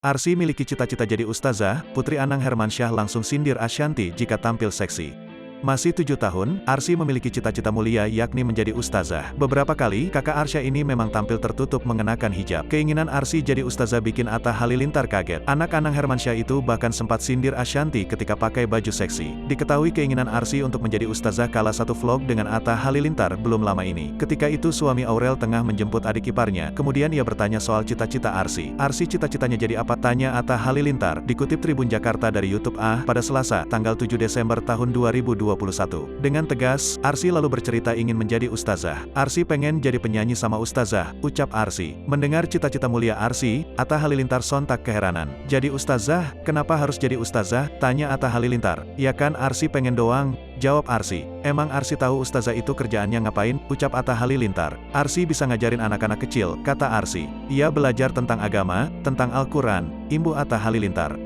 Arsy miliki cita-cita jadi ustazah, Putri Anang Hermansyah langsung sindir Ashanty jika tampil seksi. Masih 7 tahun, Arsy memiliki cita-cita mulia yakni menjadi ustazah. Beberapa kali, kakak Arsya ini memang tampil tertutup mengenakan hijab. Keinginan Arsy jadi ustazah bikin Atta Halilintar kaget. Anak Anang Hermansyah itu bahkan sempat sindir Ashanty ketika pakai baju seksi. Diketahui keinginan Arsy untuk menjadi ustazah kala satu vlog dengan Atta Halilintar belum lama ini. Ketika itu suami Aurel tengah menjemput adik iparnya, kemudian ia bertanya soal cita-cita Arsy. Arsy cita-citanya jadi apa? Tanya Atta Halilintar. Dikutip Tribun Jakarta dari YouTube pada Selasa, tanggal 7 Desember tahun 2021. Dengan tegas, Arsy lalu bercerita ingin menjadi ustazah. Arsy pengen jadi penyanyi sama ustazah, ucap Arsy. Mendengar cita-cita mulia Arsy, Atta Halilintar sontak keheranan. Jadi ustazah? Kenapa harus jadi ustazah? Tanya Atta Halilintar. Ya kan Arsy pengen doang, jawab Arsy. Emang Arsy tahu ustazah itu kerjaannya ngapain? Ucap Atta Halilintar. Arsy bisa ngajarin anak-anak kecil, kata Arsy. Ia belajar tentang agama, tentang Al-Quran, imbu Atta Halilintar.